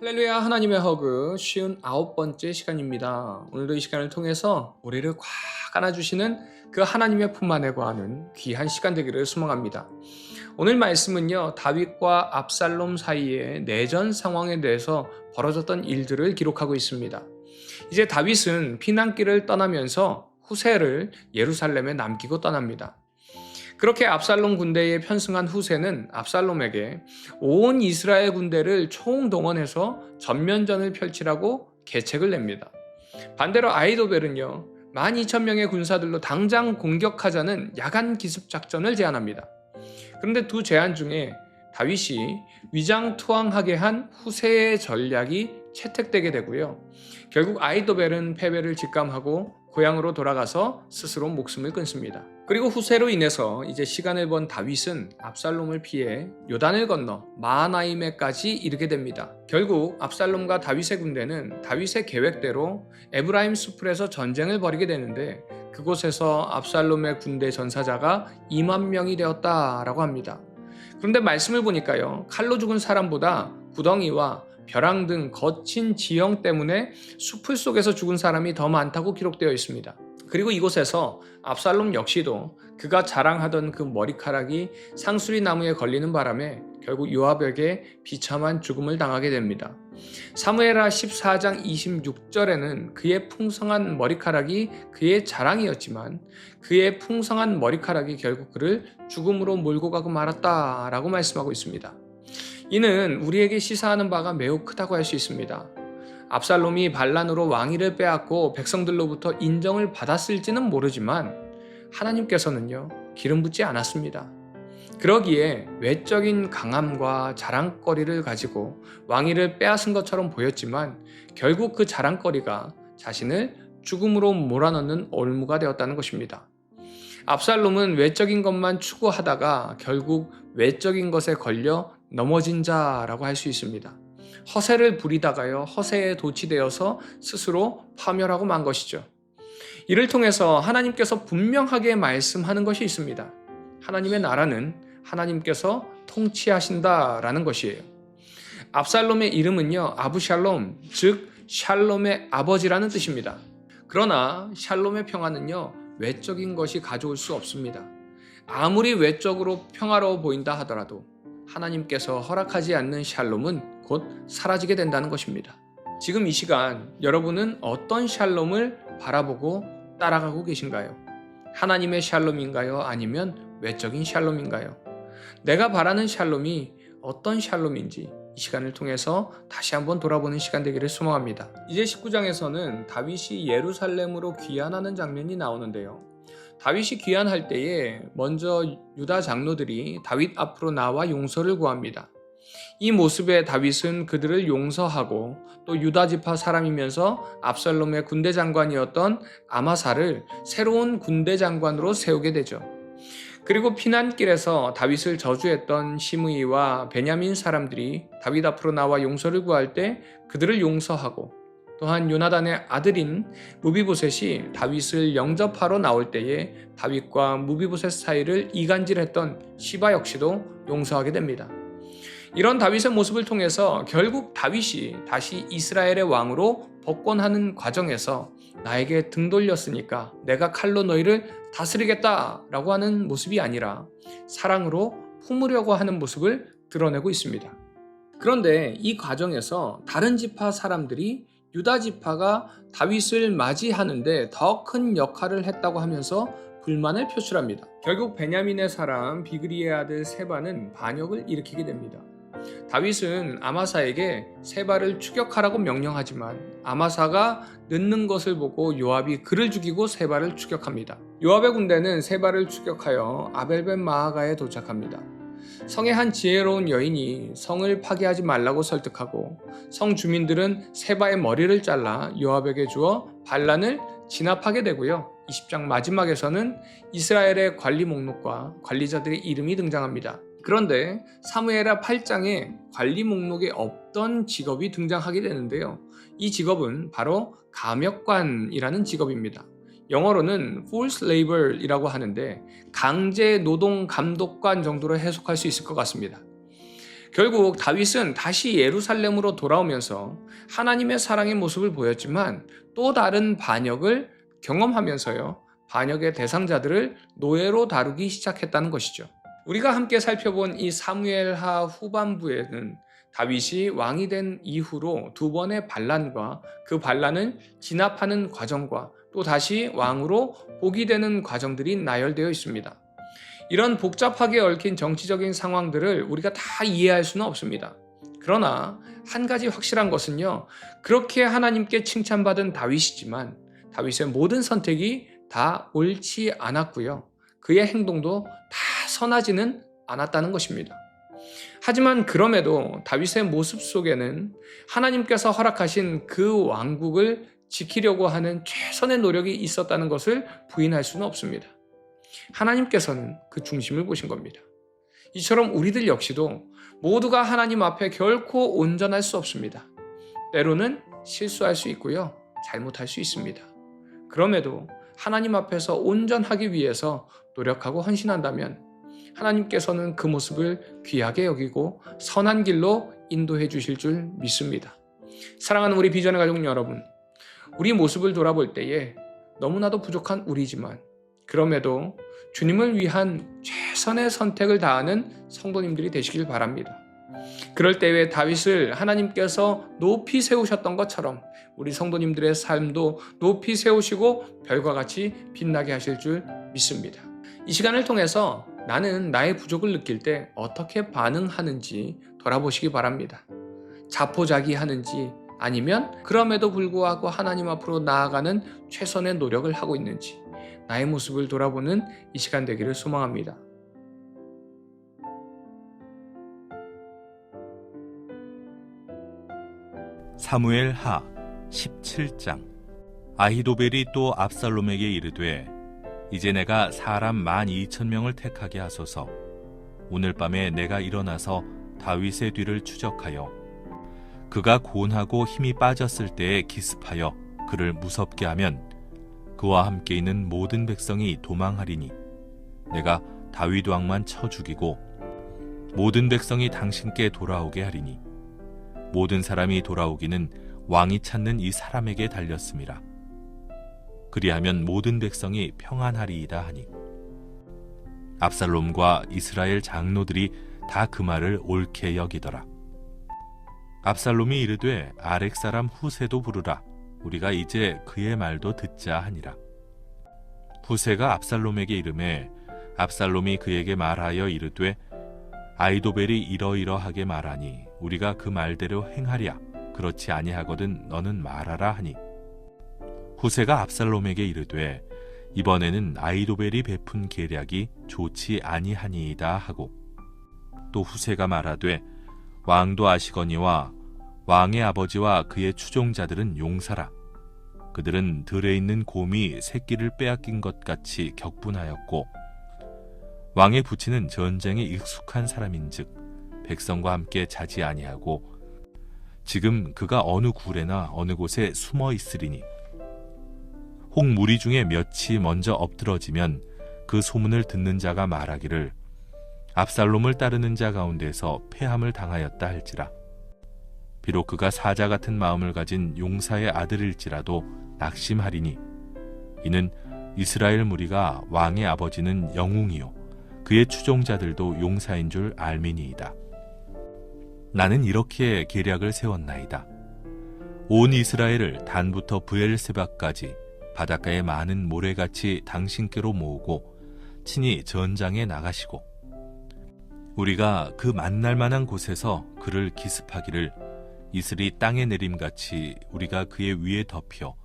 할렐루야. 하나님의 허그 59번째 시간입니다. 오늘도 이 시간을 통해서 우리를 꽉 안아주시는 그 하나님의 품 안에 거하는 귀한 시간 되기를 소망합니다. 오늘 말씀은요, 다윗과 압살롬 사이의 내전 상황에 대해서 벌어졌던 일들을 기록하고 있습니다. 이제 다윗은 피난길을 떠나면서 후세를 예루살렘에 남기고 떠납니다. 그렇게 압살롬 군대에 편승한 후세는 압살롬에게 온 이스라엘 군대를 총동원해서 전면전을 펼치라고 계책을 냅니다. 반대로 아히도벨은요, 12,000명의 군사들로 당장 공격하자는 야간 기습 작전을 제안합니다. 그런데 두 제안 중에 다윗이 위장투항하게 한 후세의 전략이 채택되게 되고요. 결국 아히도벨은 패배를 직감하고 고향으로 돌아가서 스스로 목숨을 끊습니다. 그리고 후세로 인해서 이제 시간을 번 다윗은 압살롬을 피해 요단을 건너 마하나임에까지 이르게 됩니다. 결국 압살롬과 다윗의 군대는 다윗의 계획대로 에브라임 수풀에서 전쟁을 벌이게 되는데, 그곳에서 압살롬의 군대 전사자가 2만 명이 되었다라고 합니다. 그런데 말씀을 보니까요, 칼로 죽은 사람보다 구덩이와 벼랑 등 거친 지형 때문에 수풀 속에서 죽은 사람이 더 많다고 기록되어 있습니다. 그리고 이곳에서 압살롬 역시도 그가 자랑하던 그 머리카락이 상수리 나무에 걸리는 바람에 결국 요압에게 비참한 죽음을 당하게 됩니다. 사무엘하 14장 26절에는 그의 풍성한 머리카락이 그의 자랑이었지만 그의 풍성한 머리카락이 결국 그를 죽음으로 몰고 가고 말았다라고 말씀하고 있습니다. 이는 우리에게 시사하는 바가 매우 크다고 할 수 있습니다. 압살롬이 반란으로 왕위를 빼앗고 백성들로부터 인정을 받았을지는 모르지만 하나님께서는요, 기름 붓지 않았습니다. 그러기에 외적인 강함과 자랑거리를 가지고 왕위를 빼앗은 것처럼 보였지만 결국 그 자랑거리가 자신을 죽음으로 몰아넣는 올무가 되었다는 것입니다. 압살롬은 외적인 것만 추구하다가 결국 외적인 것에 걸려 넘어진 자라고 할 수 있습니다. 허세를 부리다가요, 허세에 도취되어서 스스로 파멸하고 만 것이죠. 이를 통해서 하나님께서 분명하게 말씀하는 것이 있습니다. 하나님의 나라는 하나님께서 통치하신다라는 것이에요. 압살롬의 이름은요, 아부샬롬, 즉 샬롬의 아버지라는 뜻입니다. 그러나 샬롬의 평화는요, 외적인 것이 가져올 수 없습니다. 아무리 외적으로 평화로워 보인다 하더라도 하나님께서 허락하지 않는 샬롬은 곧 사라지게 된다는 것입니다. 지금 이 시간 여러분은 어떤 샬롬을 바라보고 따라가고 계신가요? 하나님의 샬롬인가요? 아니면 외적인 샬롬인가요? 내가 바라는 샬롬이 어떤 샬롬인지 이 시간을 통해서 다시 한번 돌아보는 시간 되기를 소망합니다. 이제 19장에서는 다윗이 예루살렘으로 귀환하는 장면이 나오는데요. 다윗이 귀환할 때에 먼저 유다 장로들이 다윗 앞으로 나와 용서를 구합니다. 이 모습에 다윗은 그들을 용서하고 또 유다 지파 사람이면서 압살롬의 군대 장관이었던 아마사를 새로운 군대 장관으로 세우게 되죠. 그리고 피난길에서 다윗을 저주했던 시므이와 베냐민 사람들이 다윗 앞으로 나와 용서를 구할 때 그들을 용서하고, 또한 요나단의 아들인 무비보셋이 다윗을 영접하러 나올 때에 다윗과 무비보셋 사이를 이간질했던 시바 역시도 용서하게 됩니다. 이런 다윗의 모습을 통해서 결국 다윗이 다시 이스라엘의 왕으로 복권하는 과정에서 나에게 등 돌렸으니까 내가 칼로 너희를 다스리겠다라고 하는 모습이 아니라 사랑으로 품으려고 하는 모습을 드러내고 있습니다. 그런데 이 과정에서 다른 지파 사람들이 유다 지파가 다윗을 맞이하는데 더 큰 역할을 했다고 하면서 불만을 표출합니다. 결국 베냐민의 사람 비그리의 아들 세바는 반역을 일으키게 됩니다. 다윗은 아마사에게 세바를 추격하라고 명령하지만 아마사가 늦는 것을 보고 요압이 그를 죽이고 세바를 추격합니다. 요압의 군대는 세바를 추격하여 아벨벳 마아가에 도착합니다. 성의 한 지혜로운 여인이 성을 파괴하지 말라고 설득하고 성 주민들은 세바의 머리를 잘라 요압에게 주어 반란을 진압하게 되고요. 20장 마지막에서는 이스라엘의 관리 목록과 관리자들의 이름이 등장합니다. 그런데 사무엘하 8장에 관리 목록에 없던 직업이 등장하게 되는데요. 이 직업은 바로 감역관이라는 직업입니다. 영어로는 forced labor이라고 하는데 강제 노동 감독관 정도로 해석할 수 있을 것 같습니다. 결국 다윗은 다시 예루살렘으로 돌아오면서 하나님의 사랑의 모습을 보였지만 또 다른 반역을 경험하면서요, 반역의 대상자들을 노예로 다루기 시작했다는 것이죠. 우리가 함께 살펴본 이 사무엘하 후반부에는 다윗이 왕이 된 이후로 두 번의 반란과 그 반란을 진압하는 과정과 또 다시 왕으로 복이 되는 과정들이 나열되어 있습니다. 이런 복잡하게 얽힌 정치적인 상황들을 우리가 다 이해할 수는 없습니다. 그러나 한 가지 확실한 것은요, 그렇게 하나님께 칭찬받은 다윗이지만 다윗의 모든 선택이 다 옳지 않았고요, 그의 행동도 다 선하지는 않았다는 것입니다. 하지만 그럼에도 다윗의 모습 속에는 하나님께서 허락하신 그 왕국을 지키려고 하는 최선의 노력이 있었다는 것을 부인할 수는 없습니다. 하나님께서는 그 중심을 보신 겁니다. 이처럼 우리들 역시도 모두가 하나님 앞에 결코 온전할 수 없습니다. 때로는 실수할 수 있고요, 잘못할 수 있습니다. 그럼에도 하나님 앞에서 온전하기 위해서 노력하고 헌신한다면 하나님께서는 그 모습을 귀하게 여기고 선한 길로 인도해 주실 줄 믿습니다. 사랑하는 우리 비전의 가족 여러분, 우리 모습을 돌아볼 때에 너무나도 부족한 우리지만 그럼에도 주님을 위한 최선의 선택을 다하는 성도님들이 되시길 바랍니다. 그럴 때에 다윗을 하나님께서 높이 세우셨던 것처럼 우리 성도님들의 삶도 높이 세우시고 별과 같이 빛나게 하실 줄 믿습니다. 이 시간을 통해서 나는 나의 부족을 느낄 때 어떻게 반응하는지 돌아보시기 바랍니다. 자포자기하는지 아니면 그럼에도 불구하고 하나님 앞으로 나아가는 최선의 노력을 하고 있는지 나의 모습을 돌아보는 이 시간 되기를 소망합니다. 사무엘하 17장. 아히도벨이 또 압살롬에게 이르되 이제 내가 사람 12,000명을 택하게 하소서. 오늘 밤에 내가 일어나서 다윗의 뒤를 추적하여 그가 곤하고 힘이 빠졌을 때에 기습하여 그를 무섭게 하면 그와 함께 있는 모든 백성이 도망하리니 내가 다윗 왕만 쳐 죽이고 모든 백성이 당신께 돌아오게 하리니 모든 사람이 돌아오기는 왕이 찾는 이 사람에게 달렸음이라. 그리하면 모든 백성이 평안하리이다 하니 압살롬과 이스라엘 장로들이 다 그 말을 옳게 여기더라. 압살롬이 이르되 아렉 사람 후세도 부르라. 우리가 이제 그의 말도 듣자 하니라. 후세가 압살롬에게 이르매 압살롬이 그에게 말하여 이르되 아히도벨이 이러이러하게 말하니 우리가 그 말대로 행하랴. 그렇지 아니하거든 너는 말하라 하니 후세가 압살롬에게 이르되 이번에는 아히도벨이 베푼 계략이 좋지 아니하니이다 하고 또 후세가 말하되 왕도 아시거니와 왕의 아버지와 그의 추종자들은 용사라. 그들은 들에 있는 곰이 새끼를 빼앗긴 것 같이 격분하였고 왕의 부친은 전쟁에 익숙한 사람인즉 백성과 함께 자지 아니하고 지금 그가 어느 굴에나 어느 곳에 숨어 있으리니 혹 무리 중에 몇이 먼저 엎드러지면 그 소문을 듣는 자가 말하기를 압살롬을 따르는 자 가운데서 패함을 당하였다 할지라. 비록 그가 사자 같은 마음을 가진 용사의 아들일지라도 낙심하리니 이는 이스라엘 무리가 왕의 아버지는 영웅이요 그의 추종자들도 용사인 줄 알미니이다. 나는 이렇게 계략을 세웠나이다. 온 이스라엘을 단부터 브엘세바까지 바닷가의 많은 모래같이 당신께로 모으고 친히 전장에 나가시고 우리가 그 만날 만한 곳에서 그를 기습하기를 이슬이 땅에 내림같이 우리가 그의 위에 덮여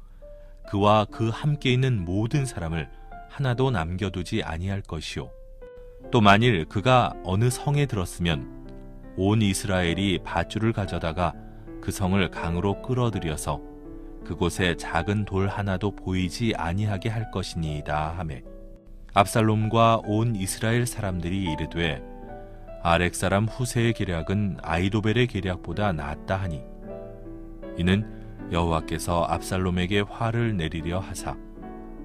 그와 그 함께 있는 모든 사람을 하나도 남겨두지 아니할 것이요 또 만일 그가 어느 성에 들었으면 온 이스라엘이 밧줄을 가져다가 그 성을 강으로 끌어들여서 그곳에 작은 돌 하나도 보이지 아니하게 할 것이니이다 하매 압살롬과 온 이스라엘 사람들이 이르되 아렉 사람 후세의 계략은 아히도벨의 계략보다 낫다 하니 이는 여호와께서 압살롬에게 화를 내리려 하사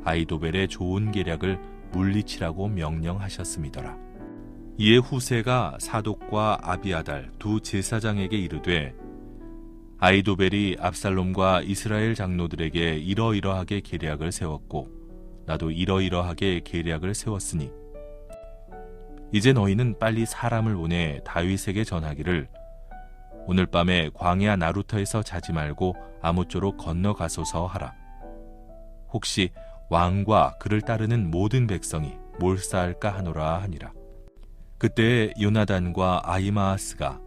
아히도벨의 좋은 계략을 물리치라고 명령하셨음이더라. 이에 후세가 사독과 아비아달 두 제사장에게 이르되 아히도벨이 압살롬과 이스라엘 장로들에게 이러이러하게 계략을 세웠고 나도 이러이러하게 계략을 세웠으니 이제 너희는 빨리 사람을 보내 다윗에게 전하기를 오늘 밤에 광야 나루터에서 자지 말고 아무쪼록 건너가소서 하라. 혹시 왕과 그를 따르는 모든 백성이 몰사할까 하노라 하니라. 그때 요나단과 아히마아스가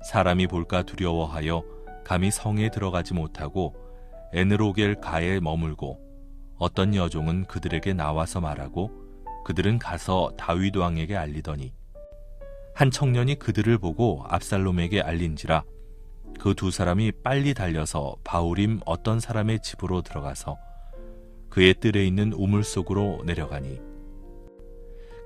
사람이 볼까 두려워하여 감히 성에 들어가지 못하고 에느로겔 가에 머물고 어떤 여종은 그들에게 나와서 말하고 그들은 가서 다윗 왕에게 알리더니 한 청년이 그들을 보고 압살롬에게 알린지라 그 두 사람이 빨리 달려서 바후림 어떤 사람의 집으로 들어가서 그의 뜰에 있는 우물 속으로 내려가니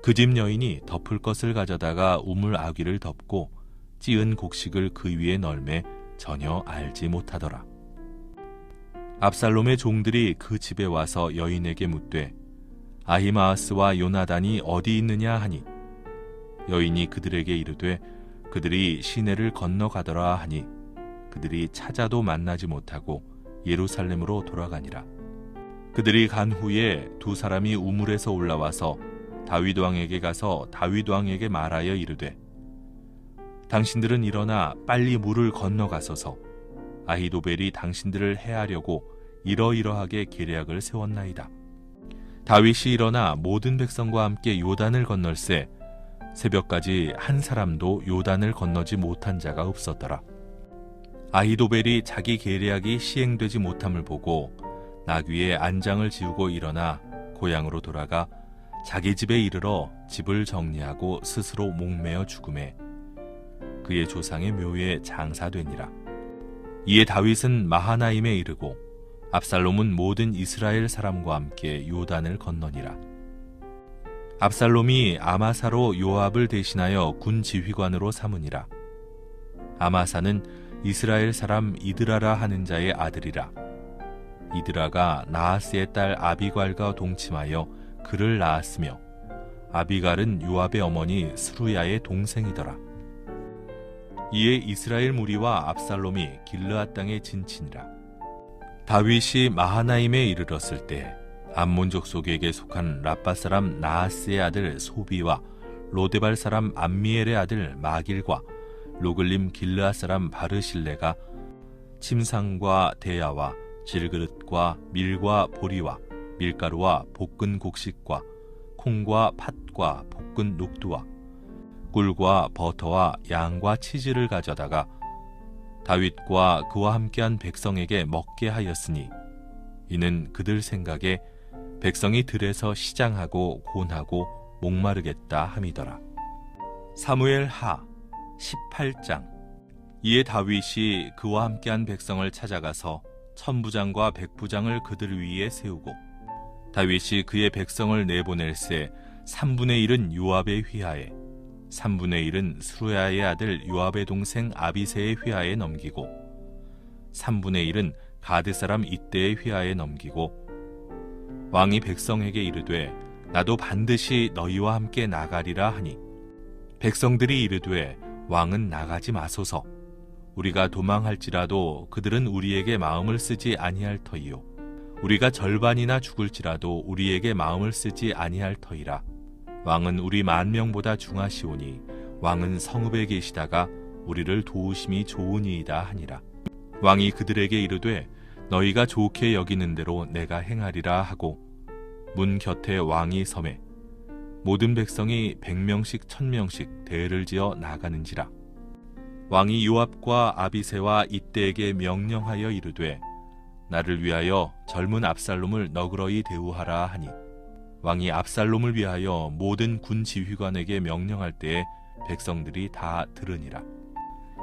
그 집 여인이 덮을 것을 가져다가 우물 아귀를 덮고 찌은 곡식을 그 위에 널매 전혀 알지 못하더라. 압살롬의 종들이 그 집에 와서 여인에게 묻되 아히마아스와 요나단이 어디 있느냐 하니 여인이 그들에게 이르되 그들이 시내를 건너가더라 하니 그들이 찾아도 만나지 못하고 예루살렘으로 돌아가니라. 그들이 간 후에 두 사람이 우물에서 올라와서 다윗 왕에게 가서 다윗 왕에게 말하여 이르되 당신들은 일어나 빨리 물을 건너가소서. 아히도벨이 당신들을 해하려고 이러이러하게 계략을 세웠나이다. 다윗이 일어나 모든 백성과 함께 요단을 건널세 새벽까지 한 사람도 요단을 건너지 못한 자가 없었더라. 아히도벨이 자기 계략이 시행되지 못함을 보고 나귀에 안장을 지우고 일어나 고향으로 돌아가 자기 집에 이르러 집을 정리하고 스스로 목매어 죽음에 그의 조상의 묘에 장사되니라. 이에 다윗은 마하나임에 이르고 압살롬은 모든 이스라엘 사람과 함께 요단을 건너니라. 압살롬이 아마사로 요압을 대신하여 군 지휘관으로 삼으니라. 아마사는 이스라엘 사람 이드라라 하는 자의 아들이라. 이드라가 나하스의 딸 아비갈과 동침하여 그를 낳았으며 아비갈은 요압의 어머니 스루야의 동생이더라. 이에 이스라엘 무리와 압살롬이 길르앗 땅에 진친이라. 다윗이 마하나임에 이르렀을 때 암몬 족속에게 속한 라빠 사람 나하스의 아들 소비와 로데발 사람 암미엘의 아들 마길과 로글림 길르앗 사람 바르실레가 침상과 대야와 질그릇과 밀과 보리와 밀가루와 볶은 곡식과 콩과 팥과 볶은 녹두와 꿀과 버터와 양과 치즈를 가져다가 다윗과 그와 함께한 백성에게 먹게 하였으니 이는 그들 생각에 백성이 들에서 시장하고 곤하고 목마르겠다 함이더라. 사무엘 하 18장. 이에 다윗이 그와 함께한 백성을 찾아가서 천부장과 백부장을 그들 위에 세우고 다윗이 그의 백성을 내보낼새 3분의 1은 요압의 휘하에 3분의 1은 스루야의 아들 요압의 동생 아비새의 휘하에 넘기고 3분의 1은 가드 사람 이때의 휘하에 넘기고 왕이 백성에게 이르되 나도 반드시 너희와 함께 나가리라 하니 백성들이 이르되 왕은 나가지 마소서. 우리가 도망할지라도 그들은 우리에게 마음을 쓰지 아니할 터이요 우리가 절반이나 죽을지라도 우리에게 마음을 쓰지 아니할 터이라. 왕은 우리 10,000명보다 중하시오니 왕은 성읍에 계시다가 우리를 도우심이 좋으니이다 하니라. 왕이 그들에게 이르되 너희가 좋게 여기는 대로 내가 행하리라 하고 문 곁에 왕이 서매 모든 백성이 100명씩 1000명씩 대를 지어 나가는지라. 왕이 요압과 아비새와 이때에게 명령하여 이르되 나를 위하여 젊은 압살롬을 너그러이 대우하라 하니 왕이 압살롬을 위하여 모든 군 지휘관에게 명령할 때에 백성들이 다 들으니라.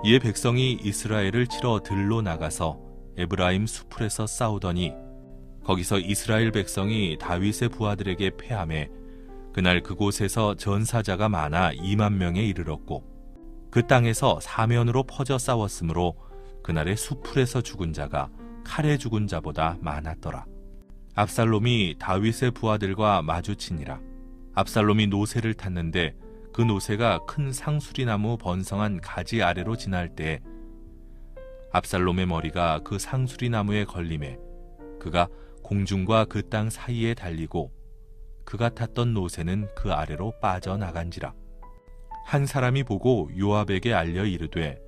이에 백성이 이스라엘을 치러 들로 나가서 에브라임 수풀에서 싸우더니 거기서 이스라엘 백성이 다윗의 부하들에게 패하매 그날 그곳에서 전사자가 많아 20,000명에 이르렀고 그 땅에서 사면으로 퍼져 싸웠으므로 그날의 수풀에서 죽은 자가 칼에 죽은 자보다 많았더라. 압살롬이 다윗의 부하들과 마주치니라. 압살롬이 노새를 탔는데 그 노새가 큰 상수리나무 번성한 가지 아래로 지날 때 압살롬의 머리가 그 상수리나무에 걸림에 그가 공중과 그 땅 사이에 달리고 그가 탔던 노새는 그 아래로 빠져나간지라. 한 사람이 보고 요압에게 알려 이르되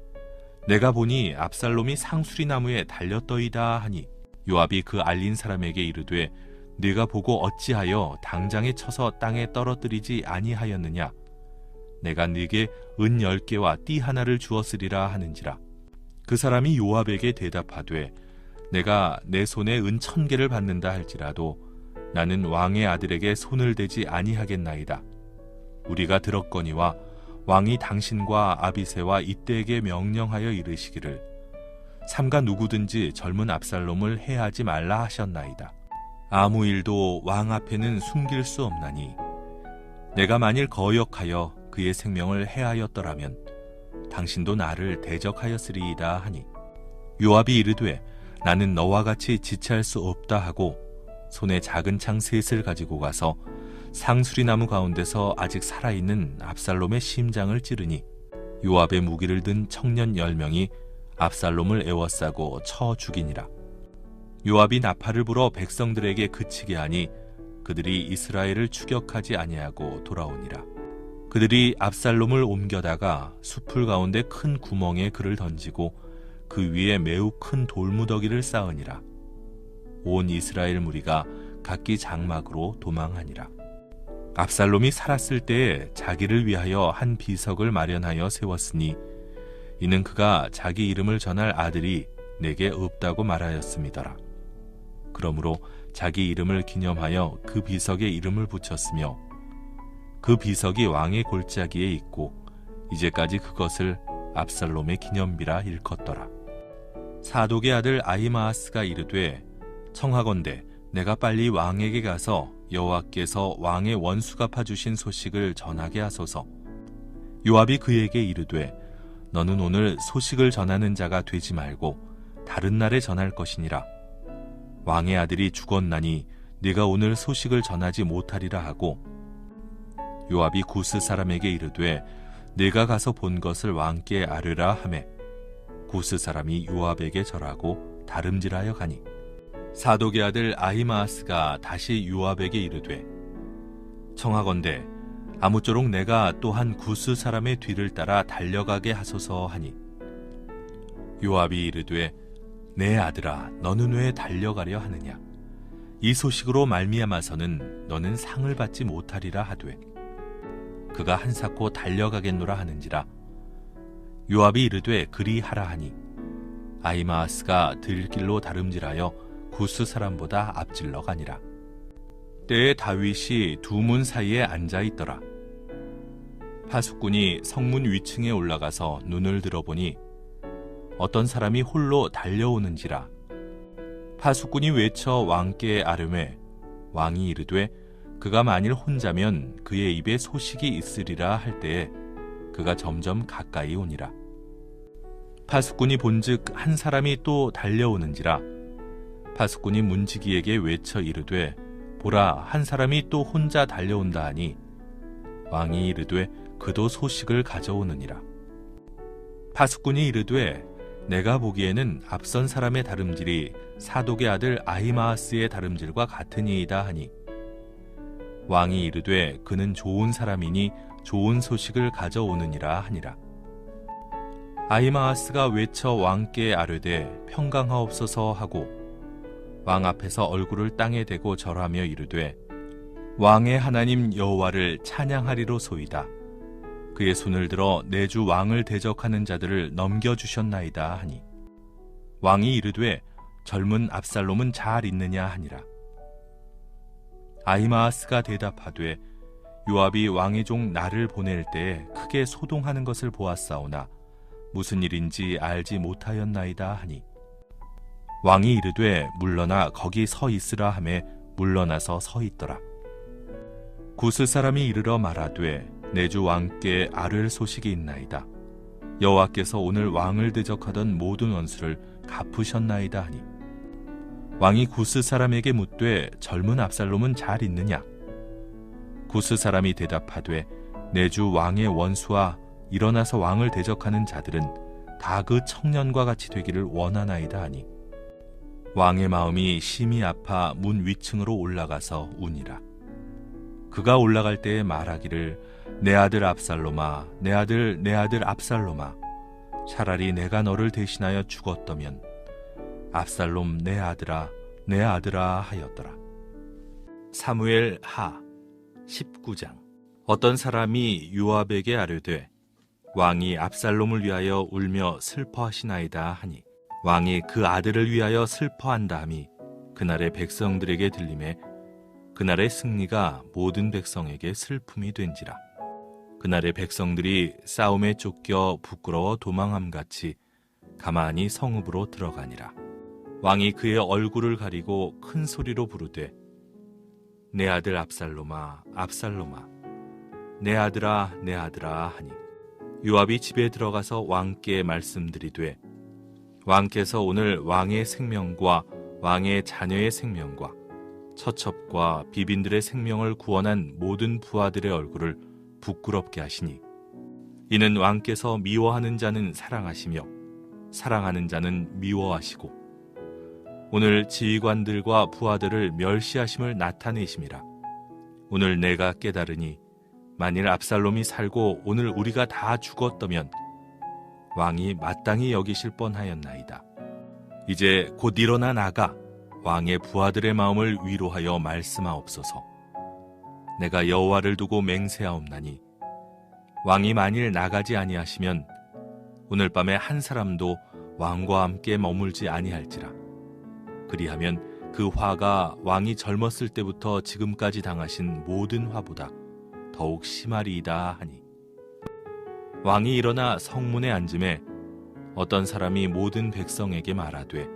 내가 보니 압살롬이 상수리나무에 달렸더이다 하니 요압이 그 알린 사람에게 이르되 네가 보고 어찌하여 당장에 쳐서 땅에 떨어뜨리지 아니하였느냐. 내가 네게 은 10개와 띠 하나를 주었으리라 하는지라. 그 사람이 요압에게 대답하되 내가 내 손에 은 1000개를 받는다 할지라도 나는 왕의 아들에게 손을 대지 아니하겠나이다. 우리가 들었거니와 왕이 당신과 아비새와 이때에게 명령하여 이르시기를 삼가 누구든지 젊은 압살롬을 해하지 말라 하셨나이다. 아무 일도 왕 앞에는 숨길 수 없나니 내가 만일 거역하여 그의 생명을 해하였더라면 당신도 나를 대적하였으리이다 하니 요압이 이르되 나는 너와 같이 지체할 수 없다 하고 손에 작은 창 셋을 가지고 가서 상수리나무 가운데서 아직 살아있는 압살롬의 심장을 찌르니 요압의 무기를 든 청년 10명이 압살롬을 에워싸고 쳐 죽이니라. 요압이 나팔을 불어 백성들에게 그치게 하니 그들이 이스라엘을 추격하지 아니하고 돌아오니라. 그들이 압살롬을 옮겨다가 숲풀 가운데 큰 구멍에 그를 던지고 그 위에 매우 큰 돌무더기를 쌓으니라. 온 이스라엘 무리가 각기 장막으로 도망하니라. 압살롬이 살았을 때에 자기를 위하여 한 비석을 마련하여 세웠으니 이는 그가 자기 이름을 전할 아들이 내게 없다고 말하였음이더라. 그러므로 자기 이름을 기념하여 그 비석에 이름을 붙였으며 그 비석이 왕의 골짜기에 있고 이제까지 그것을 압살롬의 기념비라 일컫더라. 사독의 아들 아히마아스가 이르되 청하건대 내가 빨리 왕에게 가서 여호와께서 왕의 원수 갚아주신 소식을 전하게 하소서. 요압이 그에게 이르되 너는 오늘 소식을 전하는 자가 되지 말고 다른 날에 전할 것이니라. 왕의 아들이 죽었나니 네가 오늘 소식을 전하지 못하리라 하고 요압이 구스 사람에게 이르되 네가 가서 본 것을 왕께 아뢰라 하매 구스 사람이 요압에게 절하고 다름질하여 가니 사독의 아들 아히마아스가 다시 요압에게 이르되 청하건대 아무쪼록 내가 또한 구스 사람의 뒤를 따라 달려가게 하소서 하니 요압이 이르되 내 아들아 너는 왜 달려가려 하느냐. 이 소식으로 말미암아서는 너는 상을 받지 못하리라 하되 그가 한사코 달려가겠노라 하는지라. 요압이 이르되 그리하라 하니 아히마아스가 들길로 다름질하여 구스 사람보다 앞질러 가니라. 때에 다윗이 두 문 사이에 앉아 있더라. 파수꾼이 성문 위층에 올라가서 눈을 들어보니 어떤 사람이 홀로 달려오는지라. 파수꾼이 외쳐 왕께 아뢰매 왕이 이르되 그가 만일 혼자면 그의 입에 소식이 있으리라 할 때에 그가 점점 가까이 오니라. 파수꾼이 본즉 한 사람이 또 달려오는지라. 파수꾼이 문지기에게 외쳐 이르되 보라 한 사람이 또 혼자 달려온다 하니 왕이 이르되 그도 소식을 가져오느니라. 파수꾼이 이르되 내가 보기에는 앞선 사람의 다름질이 사독의 아들 아히마아스의 다름질과 같으니이다 하니 왕이 이르되 그는 좋은 사람이니 좋은 소식을 가져오느니라 하니라. 아히마아스가 외쳐 왕께 아뢰되 평강하옵소서 하고 왕 앞에서 얼굴을 땅에 대고 절하며 이르되 왕의 하나님 여호와를 찬양하리로소이다. 그의 손을 들어 내 주 왕을 대적하는 자들을 넘겨주셨나이다 하니 왕이 이르되 젊은 압살롬은 잘 있느냐 하니라. 아히마아스가 대답하되 요압이 왕의 종 나를 보낼 때에 크게 소동하는 것을 보았사오나 무슨 일인지 알지 못하였나이다 하니 왕이 이르되 물러나 거기 서 있으라 하매 물러나서 서 있더라. 구스 사람이 이르러 말하되 내 주 왕께 아뢰 소식이 있나이다. 여호와께서 오늘 왕을 대적하던 모든 원수를 갚으셨나이다 하니 왕이 구스 사람에게 묻되 젊은 압살롬은 잘 있느냐. 구스 사람이 대답하되 내 주 왕의 원수와 일어나서 왕을 대적하는 자들은 다 그 청년과 같이 되기를 원하나이다 하니 왕의 마음이 심히 아파 문 위층으로 올라가서 우니라. 그가 올라갈 때에 말하기를 내 아들 압살롬아, 내 아들, 내 아들 압살롬아, 차라리 내가 너를 대신하여 죽었더면 압살롬 내 아들아, 내 아들아 하였더라. 사무엘 하 19장. 어떤 사람이 요압에게 아뢰되 왕이 압살롬을 위하여 울며 슬퍼하시나이다 하니 왕이 그 아들을 위하여 슬퍼한다 함이 그날의 백성들에게 들림에 그날의 승리가 모든 백성에게 슬픔이 된지라. 그날의 백성들이 싸움에 쫓겨 부끄러워 도망함같이 가만히 성읍으로 들어가니라. 왕이 그의 얼굴을 가리고 큰 소리로 부르되 내 아들 압살롬아, 압살롬아, 내 아들아, 내 아들아 하니 요압이 집에 들어가서 왕께 말씀드리되 왕께서 오늘 왕의 생명과 왕의 자녀의 생명과 처첩과 비빈들의 생명을 구원한 모든 부하들의 얼굴을 부끄럽게 하시니 이는 왕께서 미워하는 자는 사랑하시며 사랑하는 자는 미워하시고 오늘 지휘관들과 부하들을 멸시하심을 나타내심이라. 오늘 내가 깨달으니 만일 압살롬이 살고 오늘 우리가 다 죽었다면 왕이 마땅히 여기실 뻔하였나이다. 이제 곧 일어나 나가 왕의 부하들의 마음을 위로하여 말씀하옵소서. 내가 여호와를 두고 맹세하옵나니 왕이 만일 나가지 아니하시면 오늘 밤에 한 사람도 왕과 함께 머물지 아니할지라. 그리하면 그 화가 왕이 젊었을 때부터 지금까지 당하신 모든 화보다 더욱 심하리이다 하니 왕이 일어나 성문에 앉음에 어떤 사람이 모든 백성에게 말하되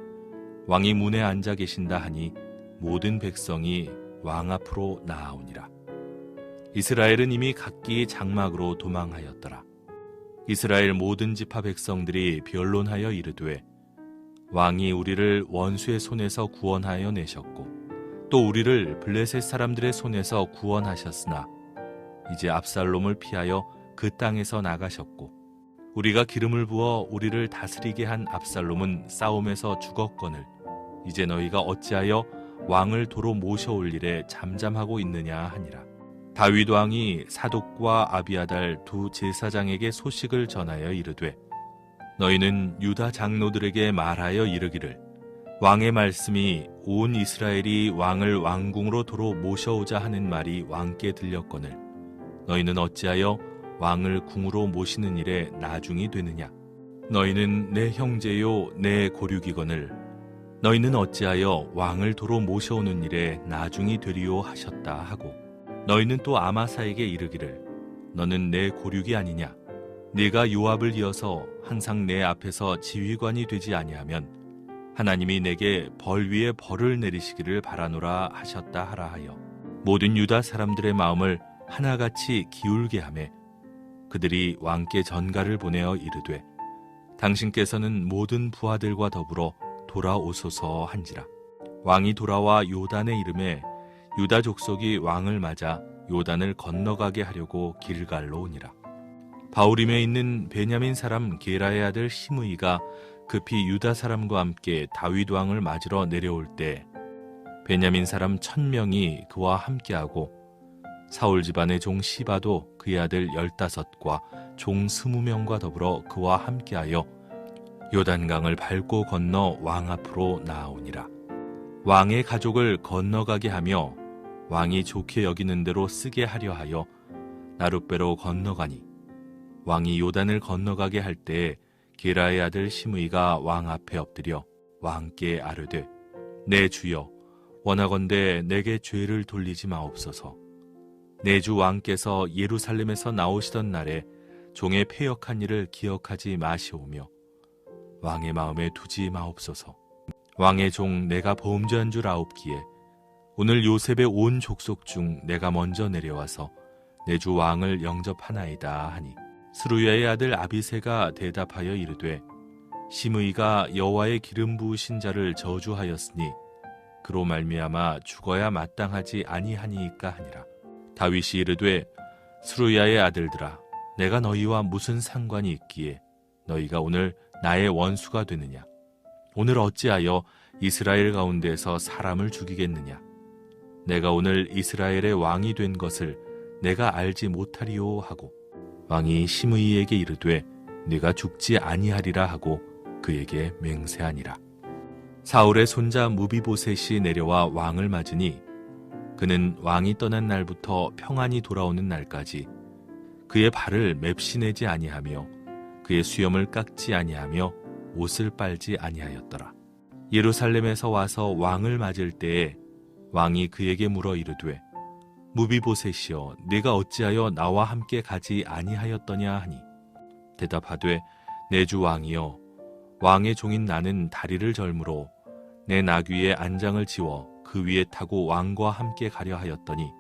왕이 문에 앉아 계신다 하니 모든 백성이 왕 앞으로 나아오니라. 이스라엘은 이미 각기 장막으로 도망하였더라. 이스라엘 모든 지파 백성들이 변론하여 이르되 왕이 우리를 원수의 손에서 구원하여 내셨고 또 우리를 블레셋 사람들의 손에서 구원하셨으나 이제 압살롬을 피하여 그 땅에서 나가셨고 우리가 기름을 부어 우리를 다스리게 한 압살롬은 싸움에서 죽었거늘 이제 너희가 어찌하여 왕을 도로 모셔올 일에 잠잠하고 있느냐 하니라. 다윗 왕이 사독과 아비아달 두 제사장에게 소식을 전하여 이르되 너희는 유다 장로들에게 말하여 이르기를 왕의 말씀이 온 이스라엘이 왕을 왕궁으로 도로 모셔오자 하는 말이 왕께 들렸거늘 너희는 어찌하여 왕을 궁으로 모시는 일에 나중이 되느냐. 너희는 내 형제요 내 고륙이거늘 너희는 어찌하여 왕을 도로 모셔오는 일에 나중이 되리요 하셨다 하고 너희는 또 아마사에게 이르기를 너는 내 고륙이 아니냐. 네가 요압을 이어서 항상 내 앞에서 지휘관이 되지 아니하면 하나님이 내게 벌 위에 벌을 내리시기를 바라노라 하셨다 하라 하여 모든 유다 사람들의 마음을 하나같이 기울게 하매 그들이 왕께 전가를 보내어 이르되 당신께서는 모든 부하들과 더불어 돌아오소서 한지라. 왕이 돌아와 요단의 이름에 유다 족속이 왕을 맞아 요단을 건너가게 하려고 길갈로 오니라. 바우림에 있는 베냐민 사람 게라의 아들 시므이가 급히 유다 사람과 함께 다윗 왕을 맞으러 내려올 때 베냐민 사람 1000명이 그와 함께하고 사울 집안의 종 시바도 그의 아들 15과 종 20명과 더불어 그와 함께하여 요단강을 밟고 건너 왕 앞으로 나아오니라. 왕의 가족을 건너가게 하며 왕이 좋게 여기는 대로 쓰게 하려 하여 나룻배로 건너가니 왕이 요단을 건너가게 할 때에 게라의 아들 시므이가 왕 앞에 엎드려 왕께 아뢰되 내 주여 원하건대 내게 죄를 돌리지 마옵소서. 내 주 왕께서 예루살렘에서 나오시던 날에 종의 패역한 일을 기억하지 마시오며 왕의 마음에 두지 마옵소서. 왕의 종 내가 범죄한 줄 아옵기에 오늘 요셉의 온 족속 중 내가 먼저 내려와서 내 주 왕을 영접하나이다 하니 스루야의 아들 아비새가 대답하여 이르되 시므이가 여호와의 기름 부으신 자를 저주하였으니 그로 말미암아 죽어야 마땅하지 아니하니이까 하니라. 다윗이 이르되 스루야의 아들들아, 내가 너희와 무슨 상관이 있기에 너희가 오늘 나의 원수가 되느냐? 오늘 어찌하여 이스라엘 가운데서 사람을 죽이겠느냐? 내가 오늘 이스라엘의 왕이 된 것을 내가 알지 못하리요 하고 왕이 시므이에게 이르되 네가 죽지 아니하리라 하고 그에게 맹세하니라. 사울의 손자 무비보셋이 내려와 왕을 맞으니 그는 왕이 떠난 날부터 평안히 돌아오는 날까지 그의 발을 맵시내지 아니하며 그의 수염을 깎지 아니하며 옷을 빨지 아니하였더라. 예루살렘에서 와서 왕을 맞을 때에 왕이 그에게 물어 이르되 무비보셋이여 네가 어찌하여 나와 함께 가지 아니하였더냐 하니 대답하되 내 주 왕이여 왕의 종인 나는 다리를 절므로 내 나귀의 안장을 지워 그 위에 타고 왕과 함께 가려 하였더니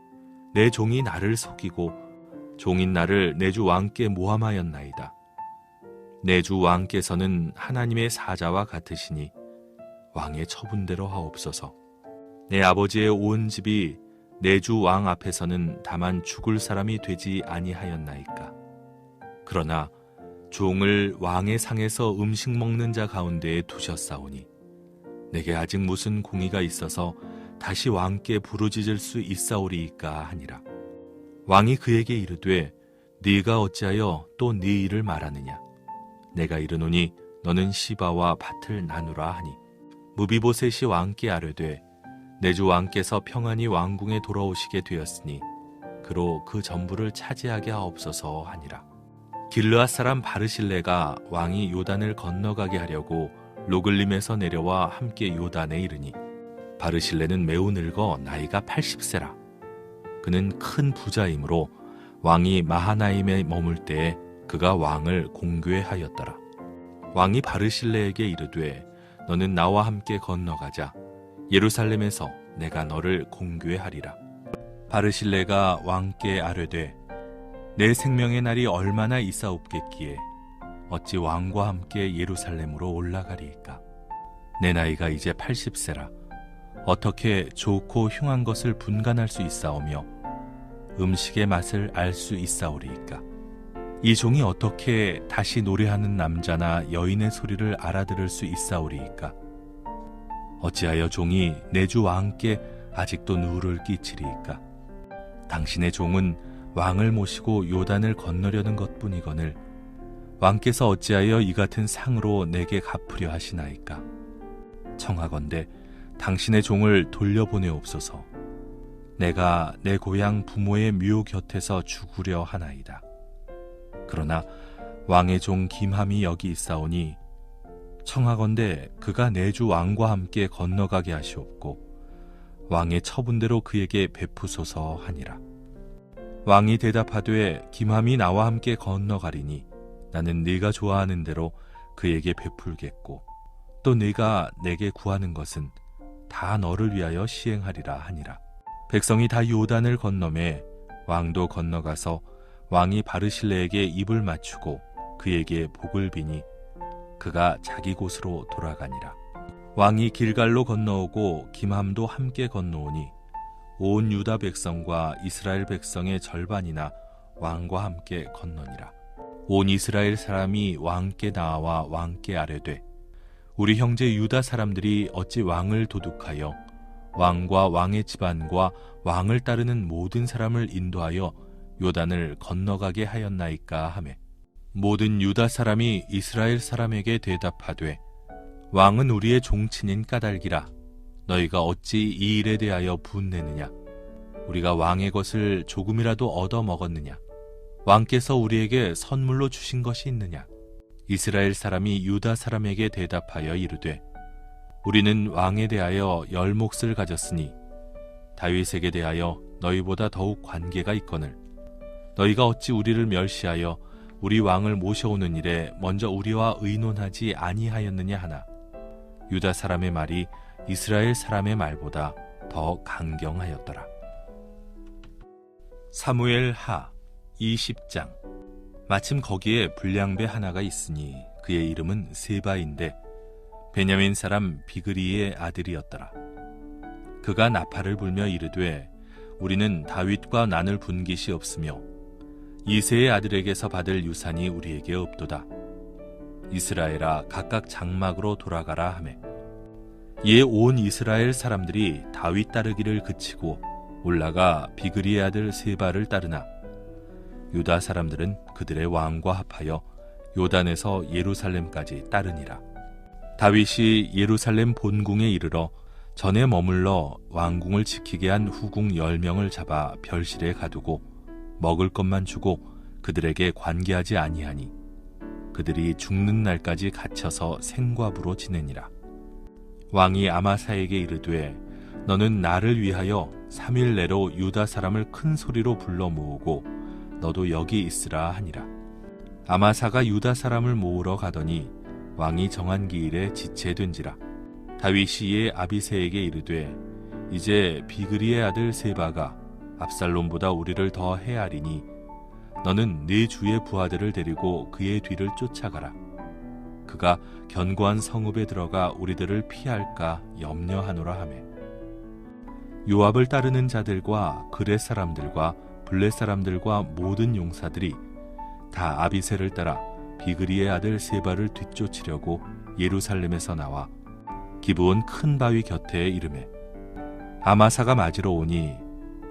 내 종이 나를 속이고 종인 나를 내 주 왕께 모함하였나이다. 내 주 왕께서는 하나님의 사자와 같으시니 왕의 처분대로 하옵소서. 내 아버지의 온 집이 내 주 왕 앞에서는 다만 죽을 사람이 되지 아니하였나이까. 그러나 종을 왕의 상에서 음식 먹는 자 가운데에 두셨사오니 내게 아직 무슨 공의가 있어서 다시 왕께 부르짖을 수 있사오리이까 하니라. 왕이 그에게 이르되 네가 어찌하여 또 네 일을 말하느냐? 내가 이르노니 너는 시바와 밭을 나누라 하니 무비보셋이 왕께 아뢰되 내 주 왕께서 평안히 왕궁에 돌아오시게 되었으니 그로 그 전부를 차지하게 하옵소서 하니라. 길르앗 사람 바르실레가 왕이 요단을 건너가게 하려고 로글림에서 내려와 함께 요단에 이르니 바르실레는 매우 늙어 나이가 80세라. 그는 큰 부자이므로 왕이 마하나임에 머물 때에 그가 왕을 공궤하였더라. 왕이 바르실레에게 이르되 너는 나와 함께 건너가자. 예루살렘에서 내가 너를 공궤하리라. 바르실레가 왕께 아뢰되 내 생명의 날이 얼마나 있사옵겠기에 어찌 왕과 함께 예루살렘으로 올라가리이까. 내 나이가 이제 80세라. 어떻게 좋고 흉한 것을 분간할 수 있사오며 음식의 맛을 알 수 있사오리이까. 이 종이 어떻게 다시 노래하는 남자나 여인의 소리를 알아들을 수 있사오리이까. 어찌하여 종이 내 주 왕께 아직도 누를 끼치리이까. 당신의 종은 왕을 모시고 요단을 건너려는 것뿐이거늘 왕께서 어찌하여 이 같은 상으로 내게 갚으려 하시나이까. 청하건대 당신의 종을 돌려보내옵소서. 내가 내 고향 부모의 묘 곁에서 죽으려 하나이다. 그러나 왕의 종 김함이 여기 있사오니 청하건대 그가 내 주 왕과 함께 건너가게 하시옵고 왕의 처분대로 그에게 베푸소서 하니라. 왕이 대답하되 김함이 나와 함께 건너가리니 나는 네가 좋아하는 대로 그에게 베풀겠고 또 네가 내게 구하는 것은 다 너를 위하여 시행하리라 하니라. 백성이 다 요단을 건너매 왕도 건너가서 왕이 바르실레에게 입을 맞추고 그에게 복을 비니 그가 자기 곳으로 돌아가니라. 왕이 길갈로 건너오고 김함도 함께 건너오니 온 유다 백성과 이스라엘 백성의 절반이나 왕과 함께 건너니라. 온 이스라엘 사람이 왕께 나와 왕께 아뢰되 우리 형제 유다 사람들이 어찌 왕을 도둑하여 왕과 왕의 집안과 왕을 따르는 모든 사람을 인도하여 요단을 건너가게 하였나이까 하매 모든 유다 사람이 이스라엘 사람에게 대답하되 왕은 우리의 종친인 까닭이라. 너희가 어찌 이 일에 대하여 분내느냐? 우리가 왕의 것을 조금이라도 얻어 먹었느냐? 왕께서 우리에게 선물로 주신 것이 있느냐? 이스라엘 사람이 유다 사람에게 대답하여 이르되 우리는 왕에 대하여 10몫을 가졌으니 다윗에게 대하여 너희보다 더욱 관계가 있거늘 너희가 어찌 우리를 멸시하여 우리 왕을 모셔오는 일에 먼저 우리와 의논하지 아니하였느냐 하나 유다 사람의 말이 이스라엘 사람의 말보다 더 강경하였더라. 사무엘 하 20장. 마침 거기에 불량배 하나가 있으니 그의 이름은 세바인데 베냐민 사람 비그리의 아들이었더라. 그가 나팔을 불며 이르되 우리는 다윗과 나눌 분깃이 없으며 이새의 아들에게서 받을 유산이 우리에게 없도다. 이스라엘아 각각 장막으로 돌아가라 하매 이에 온 이스라엘 사람들이 다윗 따르기를 그치고 올라가 비그리의 아들 세바를 따르나 유다 사람들은 그들의 왕과 합하여 요단에서 예루살렘까지 따르니라. 다윗이 예루살렘 본궁에 이르러 전에 머물러 왕궁을 지키게 한 후궁 10명을 잡아 별실에 가두고 먹을 것만 주고 그들에게 관계하지 아니하니 그들이 죽는 날까지 갇혀서 생과부로 지내니라. 왕이 아마사에게 이르되 너는 나를 위하여 3일 내로 유다 사람을 큰 소리로 불러 모으고 너도 여기 있으라 하니라. 아마사가 유다 사람을 모으러 가더니 왕이 정한 기일에 지체된지라. 다윗이 이에 아비새에게 이르되 이제 비그리의 아들 세바가 압살롬보다 우리를 더 헤아리니 너는 네 주의 부하들을 데리고 그의 뒤를 쫓아가라. 그가 견고한 성읍에 들어가 우리들을 피할까 염려하노라 하매 요압을 따르는 자들과 그렛 사람들과 블렛 사람들과 모든 용사들이 다 아비새를 따라 비그리의 아들 세바를 뒤쫓으려고 예루살렘에서 나와 기브온 큰 바위 곁에 이르매 아마사가 맞으러 오니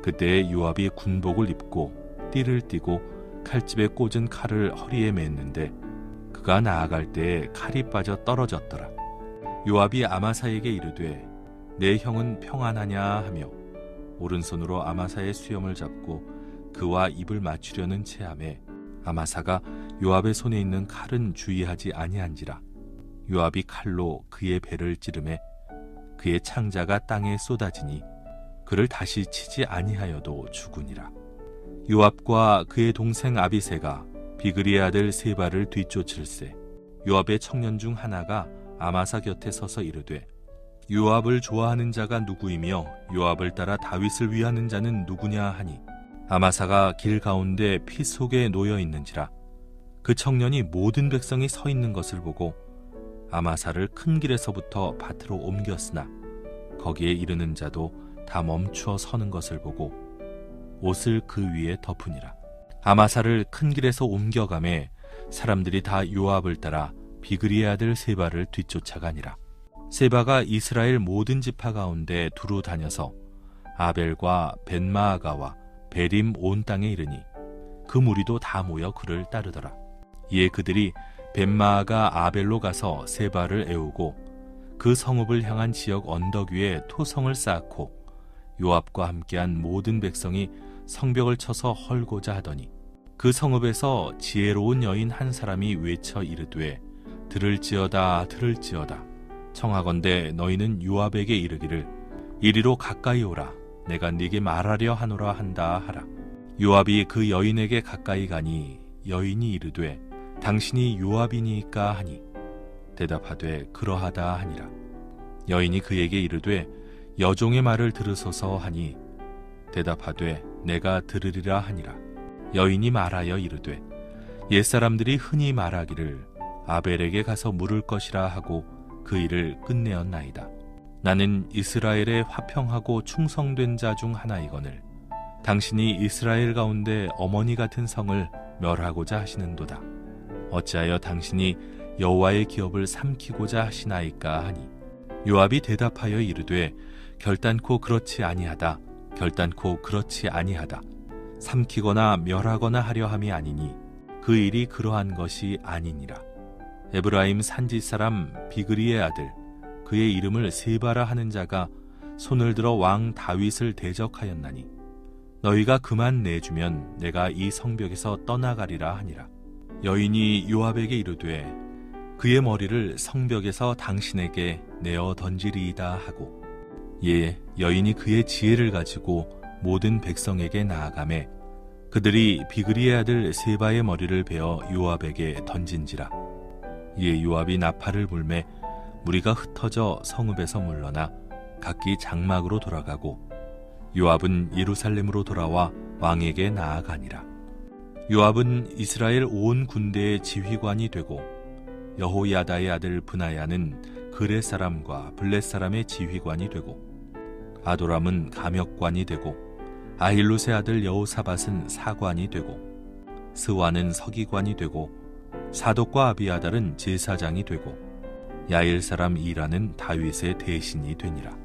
그때 요압이 군복을 입고 띠를 띠고 칼집에 꽂은 칼을 허리에 맸는데 그가 나아갈 때에 칼이 빠져 떨어졌더라. 요압이 아마사에게 이르되 내 형은 평안하냐 하며 오른손으로 아마사의 수염을 잡고 그와 입을 맞추려는 체함에 아마사가 요압의 손에 있는 칼은 주의하지 아니한지라. 요압이 칼로 그의 배를 찌르매 그의 창자가 땅에 쏟아지니 그를 다시 치지 아니하여도 죽으니라. 요압과 그의 동생 아비새가 비그리의 아들 세바를 뒤쫓을세 요압의 청년 중 하나가 아마사 곁에 서서 이르되 요압을 좋아하는 자가 누구이며 요압을 따라 다윗을 위하는 자는 누구냐 하니 아마사가 길 가운데 피 속에 놓여 있는지라. 그 청년이 모든 백성이 서 있는 것을 보고 아마사를 큰 길에서부터 밭으로 옮겼으나 거기에 이르는 자도 다 멈추어 서는 것을 보고 옷을 그 위에 덮으니라. 아마사를 큰 길에서 옮겨가매 사람들이 다 요압을 따라 비그리의 아들 세바를 뒤쫓아가니라. 세바가 이스라엘 모든 지파 가운데 두루 다녀서 아벨과 벤마아가와 베림 온 땅에 이르니 그 무리도 다 모여 그를 따르더라. 이에 그들이 벤마아가 아벨로 가서 세바를 애우고 그 성읍을 향한 지역 언덕 위에 토성을 쌓고 요압과 함께한 모든 백성이 성벽을 쳐서 헐고자 하더니 그 성읍에서 지혜로운 여인 한 사람이 외쳐 이르되 들을지어다 들을지어다 청하건대 너희는 요압에게 이르기를 이리로 가까이 오라 내가 네게 말하려 하노라 한다 하라. 요압이 그 여인에게 가까이 가니 여인이 이르되 당신이 요압이니까 하니 대답하되 그러하다 하니라. 여인이 그에게 이르되 여종의 말을 들으소서 하니 대답하되 내가 들으리라 하니라. 여인이 말하여 이르되 옛사람들이 흔히 말하기를 아벨에게 가서 물을 것이라 하고 그 일을 끝내었나이다. 나는 이스라엘의 화평하고 충성된 자 중 하나이거늘 당신이 이스라엘 가운데 어머니 같은 성을 멸하고자 하시는도다. 어찌하여 당신이 여호와의 기업을 삼키고자 하시나이까 하니 요압이 대답하여 이르되 결단코 그렇지 아니하다 결단코 그렇지 아니하다. 삼키거나 멸하거나 하려 함이 아니니 그 일이 그러한 것이 아니니라. 에브라임 산지 사람 비그리의 아들 그의 이름을 세바라 하는 자가 손을 들어 왕 다윗을 대적하였나니 너희가 그만 내주면 내가 이 성벽에서 떠나가리라 하니라. 여인이 요압에게 이르되 그의 머리를 성벽에서 당신에게 내어 던지리이다 하고 예 여인이 그의 지혜를 가지고 모든 백성에게 나아가매 그들이 비그리의 아들 세바의 머리를 베어 요압에게 던진지라. 이에 요압이 나팔을 불매 무리가 흩어져 성읍에서 물러나 각기 장막으로 돌아가고 요압은 예루살렘으로 돌아와 왕에게 나아가니라. 요압은 이스라엘 온 군대의 지휘관이 되고 여호야다의 아들 브나야는 그렛 사람과 블렛 사람의 지휘관이 되고 아도람은 감역관이 되고 아힐롯의 아들 여호사밧은 사관이 되고 스와는 서기관이 되고 사독과 아비아달은 제사장이 되고 야일 사람 이라는 다윗의 대신이 되니라.